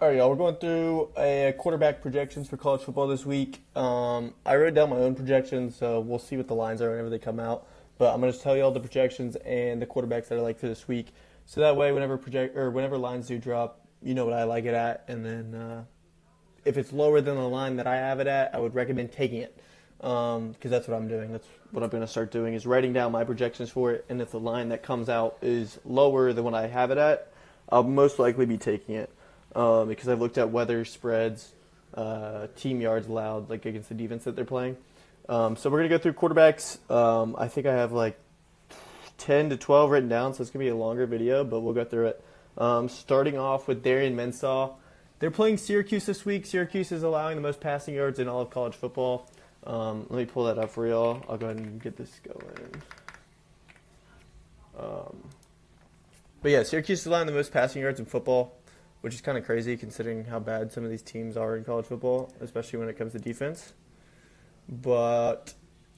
All right, y'all. We're going through a quarterback projections for college football this week. I wrote down my own projections, so we'll see what the lines are whenever they come out. But I'm going to tell you all the projections and the quarterbacks that I like for this week, so that way, whenever lines do drop, you know what I like it at, and then if it's lower than the line that I have it at, I would recommend taking it because that's what I'm doing. That's what I'm going to start doing is writing down my projections for it, and if the line that comes out is lower than what I have it at, I'll most likely be taking it because I've looked at weather spreads, team yards allowed, like against the defense that they're playing. So we're gonna go through quarterbacks. I think I have like 10 to 12 written down, so it's gonna be a longer video, but we'll go through it. Starting off with Darian Mensah. They're playing Syracuse this week. Syracuse is allowing the most passing yards in all of college football. Let me pull that up for y'all. I'll go ahead and get this going. But yeah, Syracuse is allowing the most passing yards in football, which is kind of crazy considering how bad some of these teams are in college football, especially when it comes to defense. But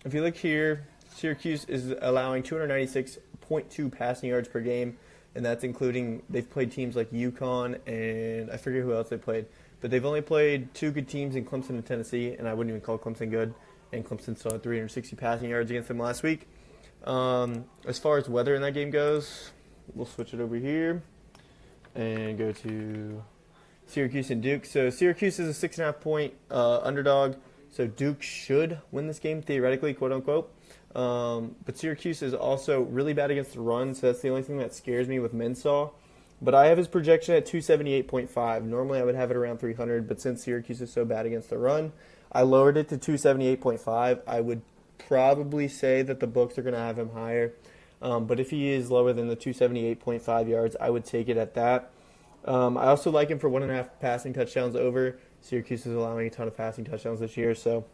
if you look here, Syracuse is allowing 296.2 passing yards per game, and that's including they've played teams like UConn and I forget who else they played, but they've only played two good teams in Clemson and Tennessee, and I wouldn't even call Clemson good. And Clemson still had 360 passing yards against them last week. As far as weather in that game goes, we'll switch it over here and go to Syracuse and Duke. So Syracuse is a 6.5 point underdog. So Duke should win this game theoretically, quote unquote. But Syracuse is also really bad against the run, so that's the only thing that scares me with Mensah. But I have his projection at 278.5. Normally I would have it around 300, but since Syracuse is so bad against the run, I lowered it to 278.5. I would probably say that the books are going to have him higher. But if he is lower than the 278.5 yards, I would take it at that. I also like him for 1.5 passing touchdowns over. Syracuse is allowing a ton of passing touchdowns this year, so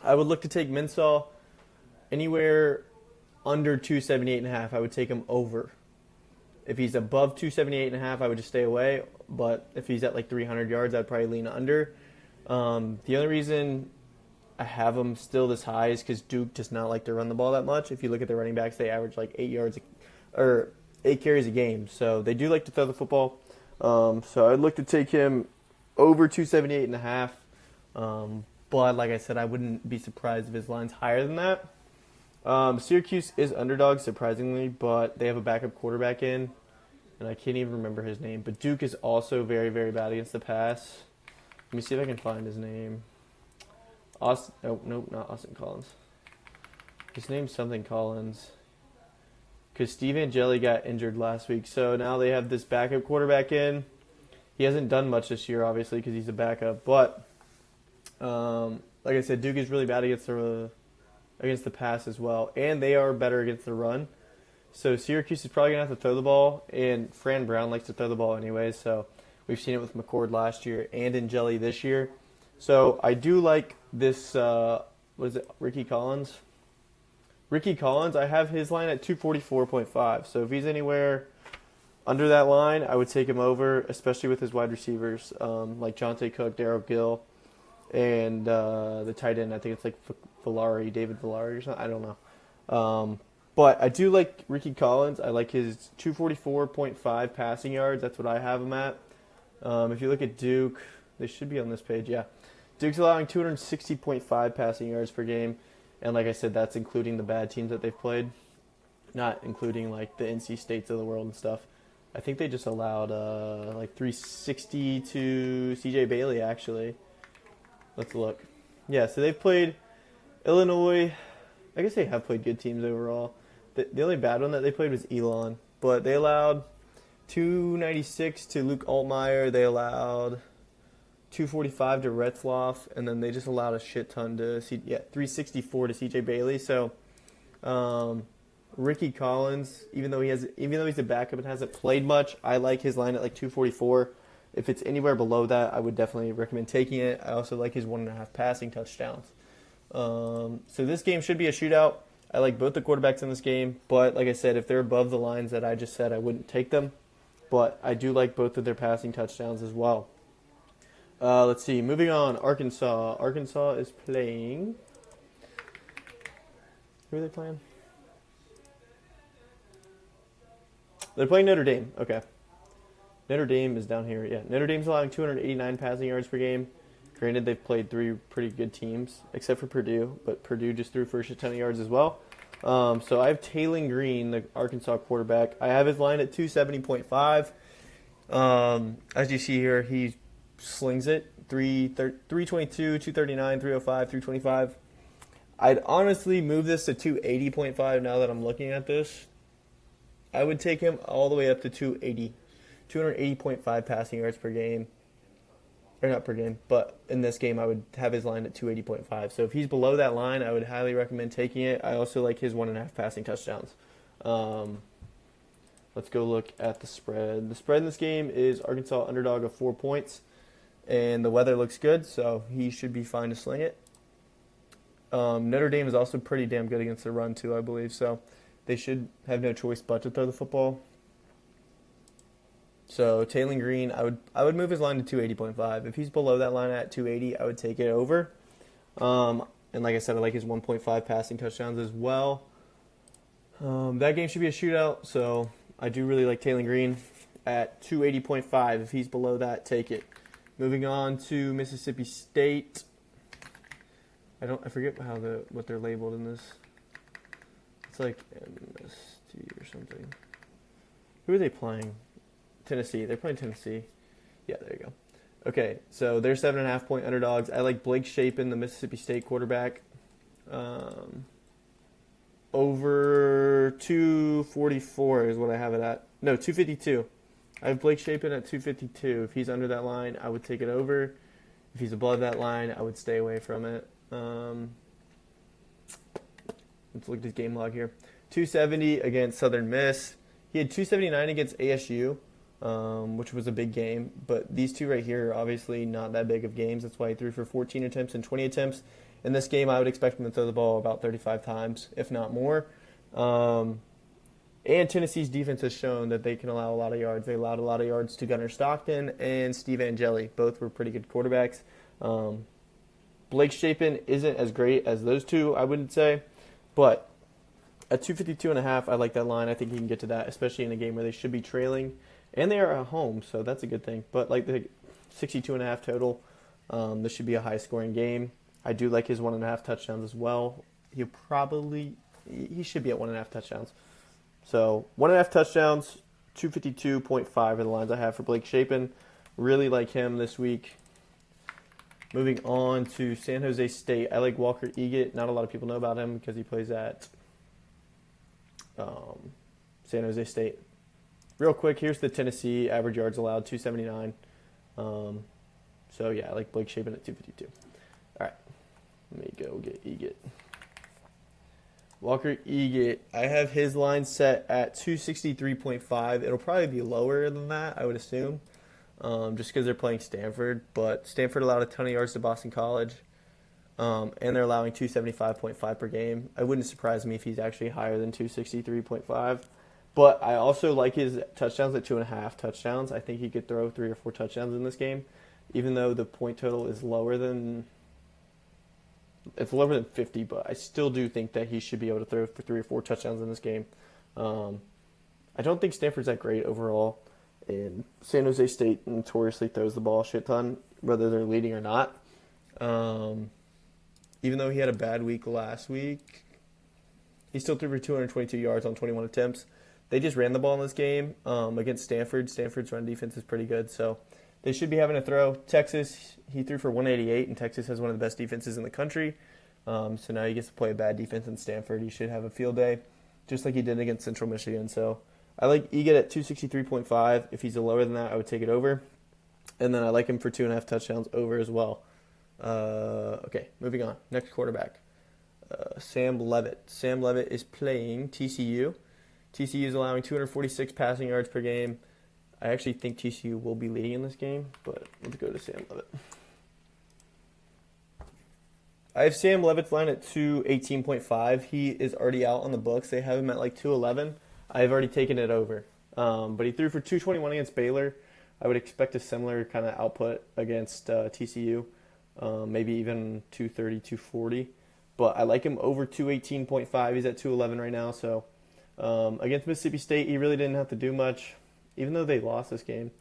I would look to take Mensah anywhere under 278.5. I would take him over. If he's above 278.5, I would just stay away. But if he's at like 300 yards, I'd probably lean under. The only reason I have him still this high is because Duke does not like to run the ball that much. If you look at the running backs, they average like 8 carries a game. So they do like to throw the football. So I'd look to take him over 278.5. But like I said, I wouldn't be surprised if his line's higher than that. Syracuse is underdog, surprisingly, but they have a backup quarterback in, and I can't even remember his name. But Duke is also very, very bad against the pass. Let me see if I can find his name. Nope, not Austin Collins. His name's something Collins. Because Steve Angeli got injured last week, so now they have this backup quarterback in. He hasn't done much this year, obviously, because he's a backup. But, like I said, Duke is really bad against the pass as well. And they are better against the run. So Syracuse is probably going to have to throw the ball. And Fran Brown likes to throw the ball anyway. So we've seen it with McCord last year and Angeli this year. So I do like this, Ricky Collins? Ricky Collins, I have his line at 244.5. So if he's anywhere under that line, I would take him over, especially with his wide receivers like Jonte Cook, Darrell Gill, and the tight end. I think it's like David Villari or something. I don't know. But I do like Ricky Collins. I like his 244.5 passing yards. That's what I have him at. If you look at Duke, they should be on this page, yeah. Duke's allowing 260.5 passing yards per game. And like I said, that's including the bad teams that they've played, not including like the NC States of the world and stuff. I think they just allowed like 360 to CJ Bailey, actually. Let's look. Yeah, so they've played Illinois. I guess they have played good teams overall. The only bad one that they played was Elon. But they allowed 296 to Luke Altmaier. They allowed 245 to Retzloff, and then they just allowed a shit ton to 364 to CJ Bailey. So Ricky Collins, even though he's a backup and hasn't played much, I like his line at like 244. If it's anywhere below that, I would definitely recommend taking it. I also like his 1.5 passing touchdowns. So this game should be a shootout. I like both the quarterbacks in this game, but like I said, if they're above the lines that I just said, I wouldn't take them. But I do like both of their passing touchdowns as well. Let's see. Moving on, Arkansas. Arkansas is playing. Who are they playing? They're playing Notre Dame. Okay. Notre Dame is down here. Yeah, Notre Dame's allowing 289 passing yards per game. Granted, they've played three pretty good teams, except for Purdue, but Purdue just threw for a ton of yards as well. So I have Taylon Green, the Arkansas quarterback. I have his line at 270.5. As you see here, he slings it 322, 239, 305, 325. I'd honestly move this to 280.5 now that I'm looking at this. I would take him all the way up to 280.5 passing yards per game. Or not per game, but in this game I would have his line at 280.5. So if he's below that line, I would highly recommend taking it. I also like his 1.5 passing touchdowns. Let's go look at the spread. The spread in this game is Arkansas underdog of 4 points, and the weather looks good, so he should be fine to sling it. Notre Dame is also pretty damn good against the run too, I believe, so they should have no choice but to throw the football. So Taylon Green, I would move his line to 280.5. If he's below that line at 280, I would take it over. And like I said, I like his 1.5 passing touchdowns as well. That game should be a shootout, so I do really like Taylon Green at 280.5. If he's below that, take it. Moving on to Mississippi State. I forget what they're labeled in this. It's like MST or something. Who are they playing? Tennessee. They're playing Tennessee. Yeah, there you go. Okay, so they're 7.5 point underdogs. I like Blake Shapen, the Mississippi State quarterback. Over 244 is what I have it at. No, 252. I have Blake Shapen at 252. If he's under that line, I would take it over. If he's above that line, I would stay away from it. Let's look at his game log here. 270 against Southern Miss. He had 279 against ASU, which was a big game. But these two right here are obviously not that big of games. That's why he threw for 14 attempts and 20 attempts. In this game, I would expect him to throw the ball about 35 times, if not more. And Tennessee's defense has shown that they can allow a lot of yards. They allowed a lot of yards to Gunnar Stockton and Steve Angeli. Both were pretty good quarterbacks. Blake Shapen isn't as great as those two, I wouldn't say. But at 252.5, I like that line. I think he can get to that, especially in a game where they should be trailing. And they are at home, so that's a good thing. But like the 62.5 total, this should be a high-scoring game. I do like his 1.5 touchdowns as well. He should be at 1.5 touchdowns. So 1.5 touchdowns, 252.5 are the lines I have for Blake Shapen. Really like him this week. Moving on to San Jose State. I like Walker Eggett. Not a lot of people know about him because he plays at San Jose State. Real quick, here's the Tennessee average yards allowed, 279. So yeah, I like Blake Shapen at 252. All right, let me go get Eggett. Walker Eggett, I have his line set at 263.5. It'll probably be lower than that, I would assume, just because they're playing Stanford. But Stanford allowed a ton of yards to Boston College, and they're allowing 275.5 per game. It wouldn't surprise me if he's actually higher than 263.5. But I also like his touchdowns at 2.5 touchdowns. I think he could throw 3 or 4 touchdowns in this game, even though the point total is lower than 50, but I still do think that he should be able to throw for 3 or 4 touchdowns in this game. I don't think Stanford's that great overall, and San Jose State notoriously throws the ball a shit ton, whether they're leading or not. Even though he had a bad week last week, he still threw for 222 yards on 21 attempts. They just ran the ball in this game against Stanford. Stanford's run defense is pretty good, so they should be having a throw. Texas, he threw for 188, and Texas has one of the best defenses in the country. So now he gets to play a bad defense in Stanford. He should have a field day, just like he did against Central Michigan. So I like Eggett at 263.5. If he's lower than that, I would take it over. And then I like him for 2.5 touchdowns over as well. Okay, moving on. Next quarterback, Sam Leavitt. Sam Leavitt is playing TCU. TCU is allowing 246 passing yards per game. I actually think TCU will be leading in this game, but let's go to Sam Leavitt. I have Sam Leavitt's line at 218.5. He is already out on the books. They have him at like 211. I've already taken it over. But he threw for 221 against Baylor. I would expect a similar kind of output against TCU, maybe even 230, 240. But I like him over 218.5. He's at 211 right now. So against Mississippi State, he really didn't have to do much, even though they lost this game.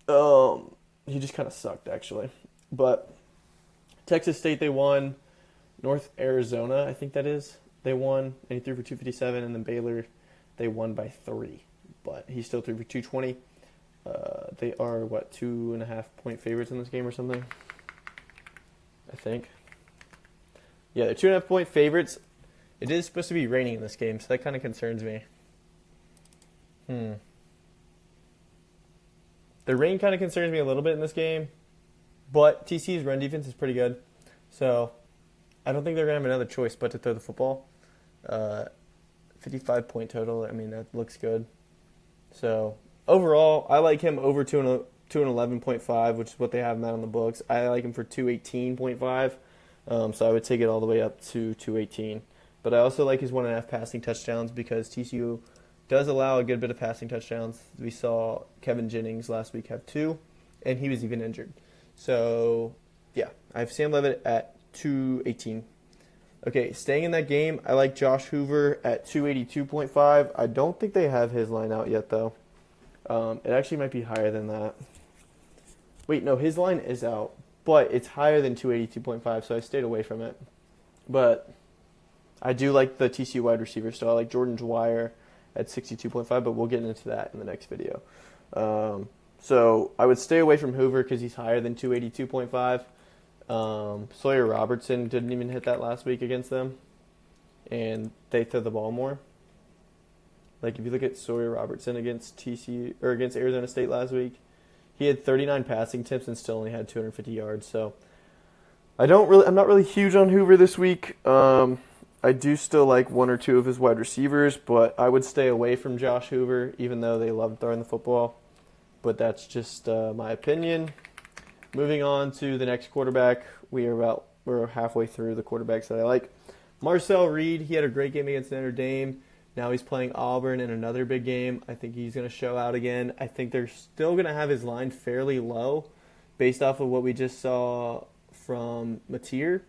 He just kind of sucked, actually. But Texas State, they won. North Arizona, I think that is, they won, and he threw for 257. And then Baylor, they won by 3. But he still threw for 220. They are, 2.5-point favorites in this game or something? I think. Yeah, they're 2.5-point favorites. It is supposed to be raining in this game, so that kind of concerns me. The rain kind of concerns me a little bit in this game, but TCU's run defense is pretty good. So I don't think they're going to have another choice but to throw the football. 55-point total, I mean, that looks good. So overall, I like him over 211.5, which is what they have him at on the books. I like him for 218.5, so I would take it all the way up to 218. But I also like his 1.5 passing touchdowns because TCU does allow a good bit of passing touchdowns. We saw Kevin Jennings last week have 2, and he was even injured. So, yeah, I have Sam Levitt at 218. Okay, staying in that game, I like Josh Hoover at 282.5. I don't think they have his line out yet, though. It actually might be higher than that. Wait, no, his line is out, but it's higher than 282.5, so I stayed away from it. But I do like the TCU wide receiver, so I like Jordan Dwyer at 62.5, but we'll get into that in the next video. So I would stay away from Hoover because he's higher than 282.5. Sawyer Robertson didn't even hit that last week against them, and they throw the ball more. Like if you look at Sawyer Robertson against TCU or against Arizona State last week, he had 39 passing attempts and still only had 250 yards. So I'm not really huge on Hoover this week. I do still like 1 or 2 of his wide receivers, but I would stay away from Josh Hoover, even though they love throwing the football. But that's just my opinion. Moving on to the next quarterback, we're halfway through the quarterbacks that I like. Marcel Reed, he had a great game against Notre Dame. Now he's playing Auburn in another big game. I think he's going to show out again. I think they're still going to have his line fairly low based off of what we just saw from Mateer.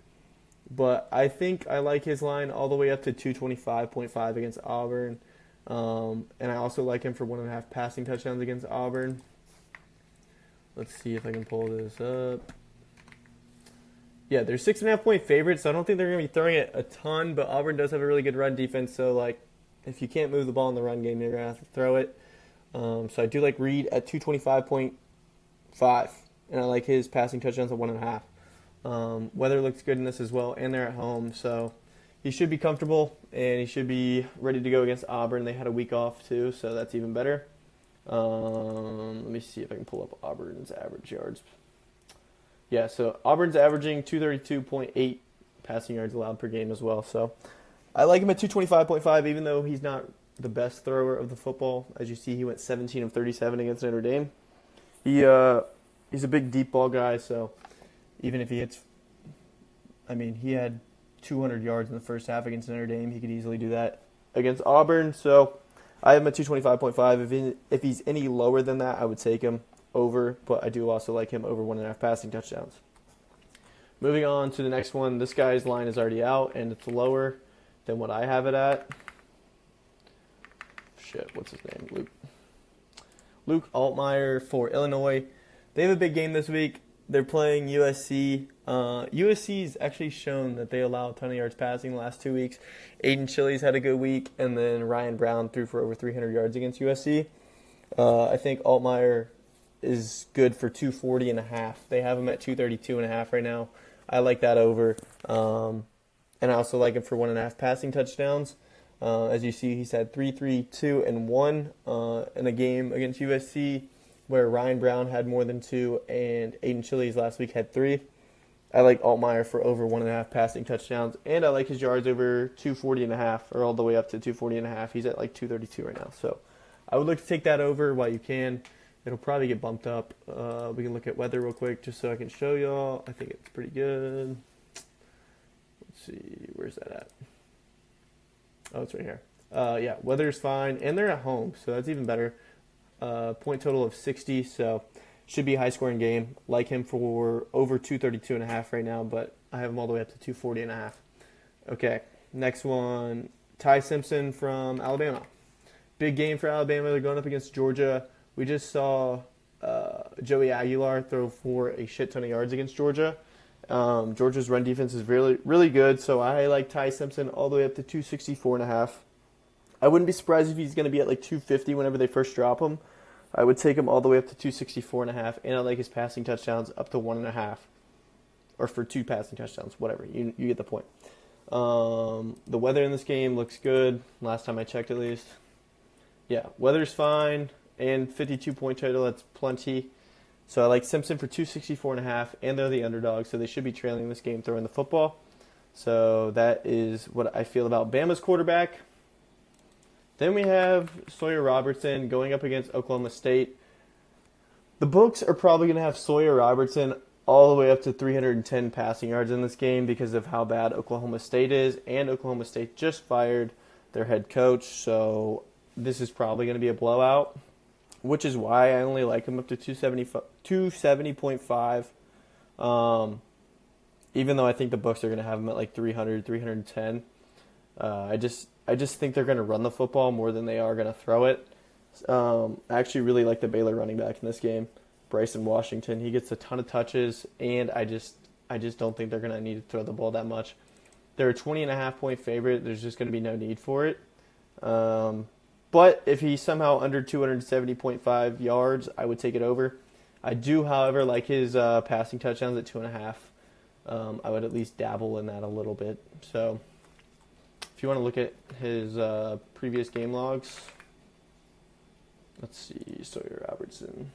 But I think I like his line all the way up to 225.5 against Auburn. And I also like him for 1.5 passing touchdowns against Auburn. Let's see if I can pull this up. Yeah, they're 6.5-point favorites, so I don't think they're going to be throwing it a ton, but Auburn does have a really good run defense, so if you can't move the ball in the run game, you're going to have to throw it. So I do like Reed at 225.5, and I like his passing touchdowns at 1.5. Weather looks good in this as well, and they're at home, so he should be comfortable, and he should be ready to go against Auburn. They had a week off, too, so that's even better. Let me see if I can pull up Auburn's average yards. Yeah, so Auburn's averaging 232.8 passing yards allowed per game as well, so I like him at 225.5, even though he's not the best thrower of the football. As you see, he went 17 of 37 against Notre Dame. He's a big deep ball guy, so even if he hits, he had 200 yards in the first half against Notre Dame. He could easily do that against Auburn. So I have him at 225.5. If he's any lower than that, I would take him over, but I do also like him over 1.5 passing touchdowns. Moving on to the next one, this guy's line is already out, and it's lower than what I have it at. What's his name? Luke Altmaier for Illinois. They have a big game this week. They're playing USC. USC's actually shown that they allow a ton of yards passing the last 2 weeks. Aiden Chillies had a good week, and then Ryan Brown threw for over 300 yards against USC. I think Altmaier is good for 240.5. They have him at 232.5 right now. I like that over. And I also like him for 1.5 passing touchdowns. As you see, he's had 3, 2, and 1 in a game against USC, where Ryan Brown had more than 2, and Aiden Chillies last week had 3. I like Altmaier for over 1.5 passing touchdowns, and I like his yards over 240.5, or all the way up to 240.5. He's at 232 right now. So I would look to take that over while you can. It'll probably get bumped up. We can look at weather real quick just so I can show y'all. I think it's pretty good. Let's see, where's that at? Oh, it's right here. Yeah, weather's fine, and they're at home, so that's even better. Point total of 60, so should be a high-scoring game. Like him for over 232.5 right now, but I have him all the way up to 240.5. Okay, next one, Ty Simpson from Alabama. Big game for Alabama. They're going up against Georgia. We just saw Joey Aguilar throw for a shit ton of yards against Georgia. Georgia's run defense is really, really good, so I like Ty Simpson all the way up to 264.5. I wouldn't be surprised if he's going to be at like 250 whenever they first drop him. I would take him all the way up to 264.5, and I like his passing touchdowns up to 1.5, or for 2 passing touchdowns, whatever. You get the point. The weather in this game looks good. Last time I checked, at least. Yeah, weather's fine, and 52-point total. That's plenty. So I like Simpson for 264.5, and they're the underdog, so they should be trailing this game throwing the football. So that is what I feel about Bama's quarterback. Then we have Sawyer Robertson going up against Oklahoma State. The books are probably going to have Sawyer Robertson all the way up to 310 passing yards in this game because of how bad Oklahoma State is, and Oklahoma State just fired their head coach, so this is probably going to be a blowout, which is why I only like him up to 270.5, even though I think the books are going to have him at like 300, 310. I just think they're going to run the football more than they are going to throw it. I actually really like the Baylor running back in this game, Bryson Washington. He gets a ton of touches, and I just don't think they're going to need to throw the ball that much. They're a 20.5-point favorite. There's just going to be no need for it. But if he's somehow under 270.5 yards, I would take it over. I do, however, like his passing touchdowns at 2.5. I would at least dabble in that a little bit. So if you want to look at his previous game logs, let's see, Sawyer Robertson.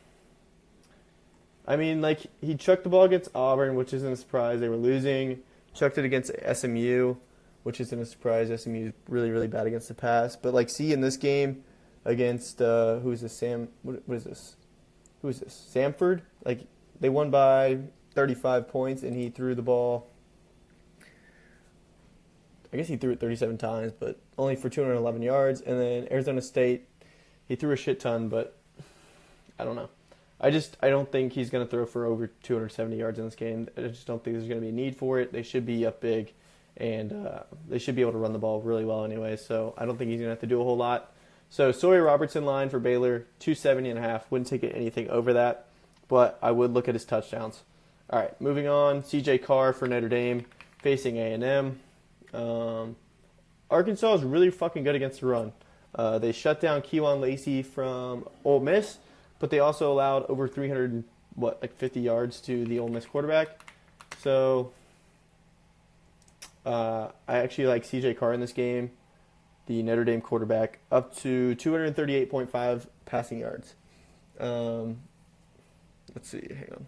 I mean, like, he chucked the ball against Auburn, which isn't a surprise. They were losing. Chucked it against SMU, which isn't a surprise. SMU is really, really bad against the pass. But, like, see, in this game against, who is this, what is this? Who is this? Samford? Like, they won by 35 points, and he threw the ball. I guess he threw it 37 times, but only for 211 yards. And then Arizona State, he threw a shit ton, but I don't know. I don't think he's going to throw for over 270 yards in this game. I just don't think there's going to be a need for it. They should be up big, and they should be able to run the ball really well anyway. So I don't think he's going to have to do a whole lot. So Sawyer Robertson line for Baylor, 270.5. Wouldn't take it anything over that, but I would look at his touchdowns. All right, moving on. C.J. Carr for Notre Dame facing A&M. Arkansas is really fucking good against the run. They shut down Keewan Lacey from Ole Miss, but they also allowed over 50 yards to the Ole Miss quarterback. So I actually like C.J. Carr in this game, the Notre Dame quarterback, up to 238.5 passing yards. Let's see, hang on.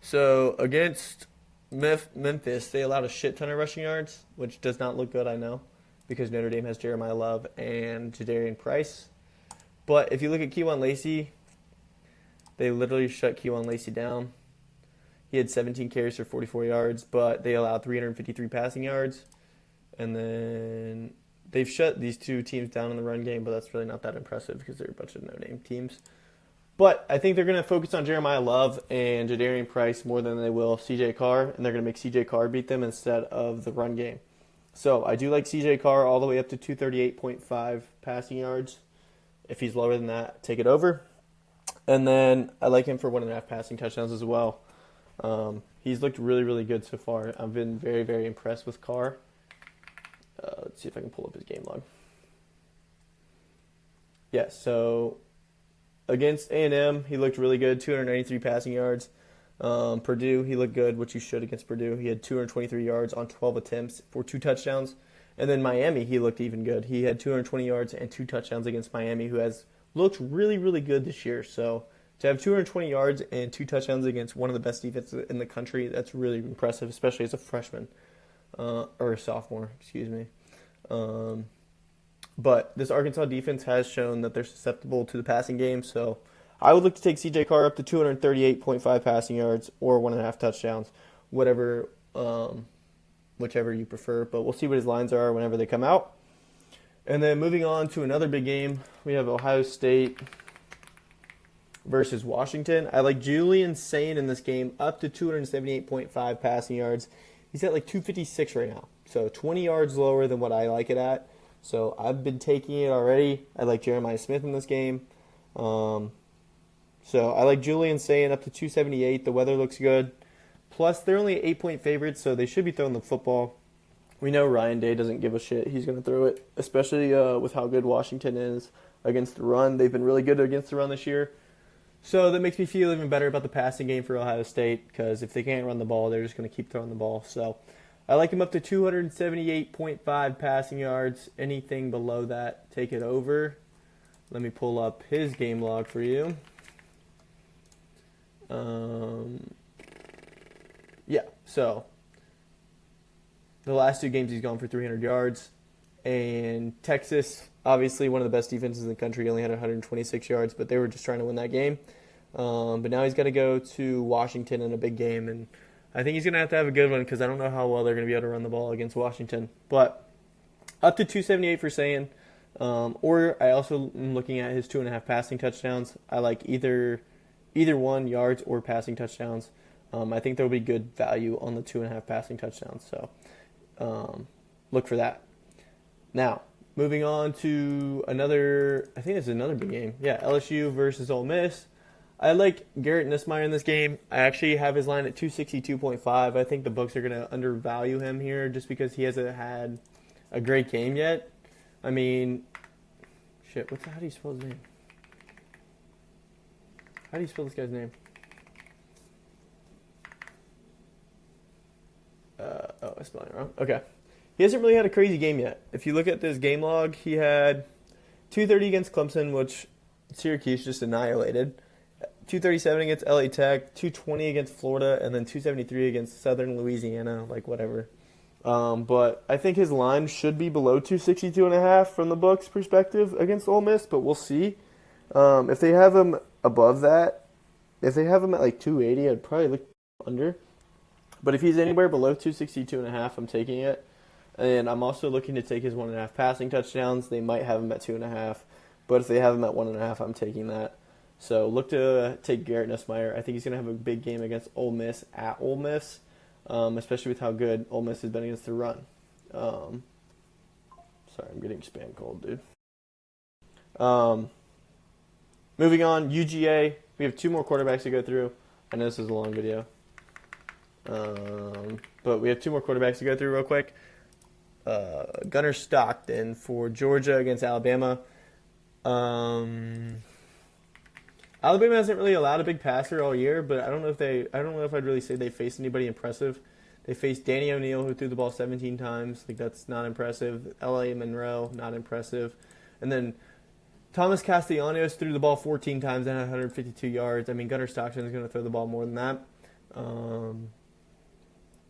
So against Memphis, they allowed a shit ton of rushing yards, which does not look good, I know, because Notre Dame has Jeremiah Love and Jadarian Price. But if you look at Keewan Lacey, they literally shut Keewan Lacey down. He had 17 carries for 44 yards, but they allowed 353 passing yards. And then they've shut these two teams down in the run game, but that's really not that impressive because they're a bunch of no-name teams. But I think they're going to focus on Jeremiah Love and Jadarian Price more than they will C.J. Carr, and they're going to make C.J. Carr beat them instead of the run game. So I do like C.J. Carr all the way up to 238.5 passing yards. If he's lower than that, take it over. And then I like him for 1.5 passing touchdowns as well. He's looked really, really good so far. I've been very, very impressed with Carr. Let's see if I can pull up his game log. Yeah, so against A&M, he looked really good, 293 passing yards. Purdue, he looked good, which he should against Purdue. He had 223 yards on 12 attempts for 2 touchdowns. And then Miami, he looked even good. He had 220 yards and 2 touchdowns against Miami, who has looked really, really good this year. So to have 220 yards and 2 touchdowns against one of the best defenses in the country, that's really impressive, especially as a freshman. Or a sophomore, excuse me. But this Arkansas defense has shown that they're susceptible to the passing game, so I would look to take C.J. Carr up to 238.5 passing yards or 1.5 touchdowns, whichever you prefer. But we'll see what his lines are whenever they come out. And then moving on to another big game, we have Ohio State versus Washington. I like Julian Sain in this game up to 278.5 passing yards. He's at like 256 right now, so 20 yards lower than what I like it at. So I've been taking it already. I like Jeremiah Smith in this game. So I like Julian saying up to 278. The weather looks good. Plus, they're only 8-point favorites, so they should be throwing the football. We know Ryan Day doesn't give a shit. He's going to throw it, especially with how good Washington is against the run. They've been really good against the run this year. So that makes me feel even better about the passing game for Ohio State because if they can't run the ball, they're just going to keep throwing the ball. So I like him up to 278.5 passing yards. Anything below that, take it over. Let me pull up his game log for you. So the last two games he's gone for 300 yards. And Texas, obviously one of the best defenses in the country, only had 126 yards, but they were just trying to win that game. But now he's got to go to Washington in a big game, and I think he's going to have a good one because I don't know how well they're going to be able to run the ball against Washington. But up to 278 for saying. Or I also am looking at his 2.5 passing touchdowns. I like either one, yards or passing touchdowns. I think there will be good value on the 2.5 passing touchdowns. So look for that. Now, moving on to another, I think it's another big game. Yeah, LSU versus Ole Miss. I like Garrett Nussmeier in this game. I actually have his line at 262.5. I think the books are going to undervalue him here just because he hasn't had a great game yet. I mean, shit, how do you spell his name? How do you spell this guy's name? I spelled it wrong. Okay. He hasn't really had a crazy game yet. If you look at this game log, he had 230 against Clemson, which Syracuse just annihilated. 237 against LA Tech, 220 against Florida, and then 273 against Southern Louisiana, like whatever. But I think his line should be below 262.5 from the books' perspective against Ole Miss, but we'll see. If they have him above that, if they have him at like 280, I'd probably look under. But if he's anywhere below 262.5, I'm taking it. And I'm also looking to take his 1.5 passing touchdowns. They might have him at 2.5, but if they have him at 1.5, I'm taking that. So look to take Garrett Nussmeier. I think he's going to have a big game against Ole Miss at Ole Miss, especially with how good Ole Miss has been against the run. Sorry, I'm getting spam called, dude. Moving on, UGA. We have two more quarterbacks to go through. I know this is a long video. But we have two more quarterbacks to go through real quick. Gunnar Stockton for Georgia against Alabama. Alabama hasn't really allowed a big passer all year, but I don't know if I'd really say they faced anybody impressive. They faced Danny O'Neal, who threw the ball 17 times. Like, that's not impressive. L.A. Monroe, not impressive. And then Thomas Castellanos threw the ball 14 times and had 152 yards. I mean, Gunnar Stockton is going to throw the ball more than that.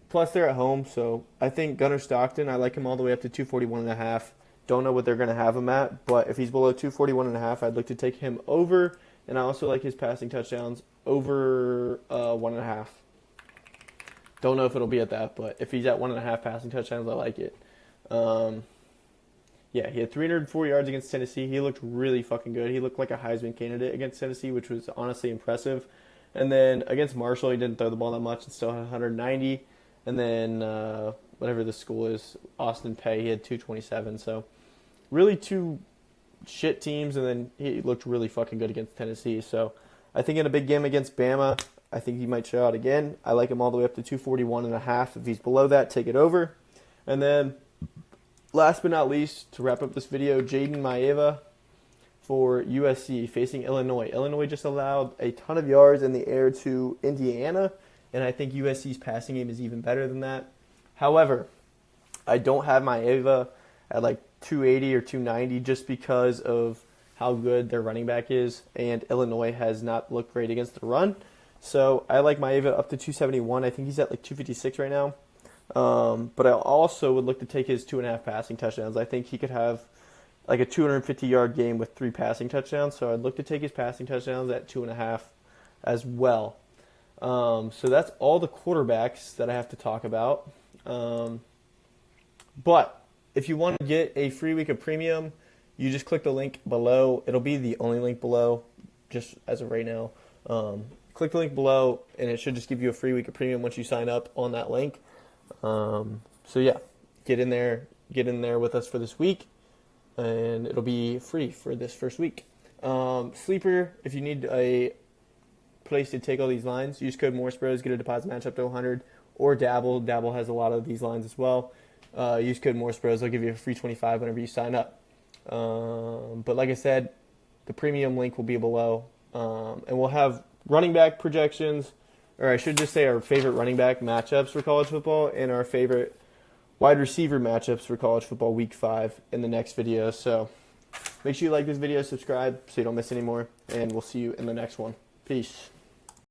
Plus, they're at home, so I think Gunnar Stockton, I like him all the way up to 241.5. Don't know what they're going to have him at, but if he's below 241.5, I'd look to take him over, and I also like his passing touchdowns over 1.5. Don't know if it'll be at that, but if he's at 1.5 passing touchdowns, I like it. Yeah, he had 304 yards against Tennessee. He looked really fucking good. He looked like a Heisman candidate against Tennessee, which was honestly impressive. And then against Marshall, he didn't throw the ball that much and still had 190. And then whatever the school is, Austin Peay, he had 227. So really two shit teams, and then he looked really fucking good against Tennessee. So I think in a big game against Bama, I think he might show out again. I like him all the way up to 241.5. If he's below that, take it over. And then last but not least, to wrap up this video, Jaden Maeva for USC facing Illinois. Illinois just allowed a ton of yards in the air to Indiana, and I think USC's passing game is even better than that. However, I don't have Maeva at like 280 or 290 just because of how good their running back is, and Illinois has not looked great against the run. So I like Maeva up to 271. I think he's at like 256 right now. But I also would look to take his 2.5 passing touchdowns. I think he could have like a 250-yard game with 3 passing touchdowns. So I'd look to take his passing touchdowns at 2.5 as well. So that's all the quarterbacks that I have to talk about. But if you want to get a free week of premium, you just click the link below. It'll be the only link below, just as of right now. Click the link below, and it should just give you a free week of premium once you sign up on that link. So yeah, get in there with us for this week, and it'll be free for this first week. Sleeper, if you need a place to take all these lines. Use code MorseBros, get a deposit match up to 100, or Dabble. Dabble has a lot of these lines as well. Use code MorseBros. They'll give you a free 25 whenever you sign up. But like I said, the premium link will be below. And we'll have running back projections, or I should just say our favorite running back matchups for college football and our favorite wide receiver matchups for college football week 5 in the next video. So make sure you like this video, subscribe so you don't miss any more, and we'll see you in the next one. Peace.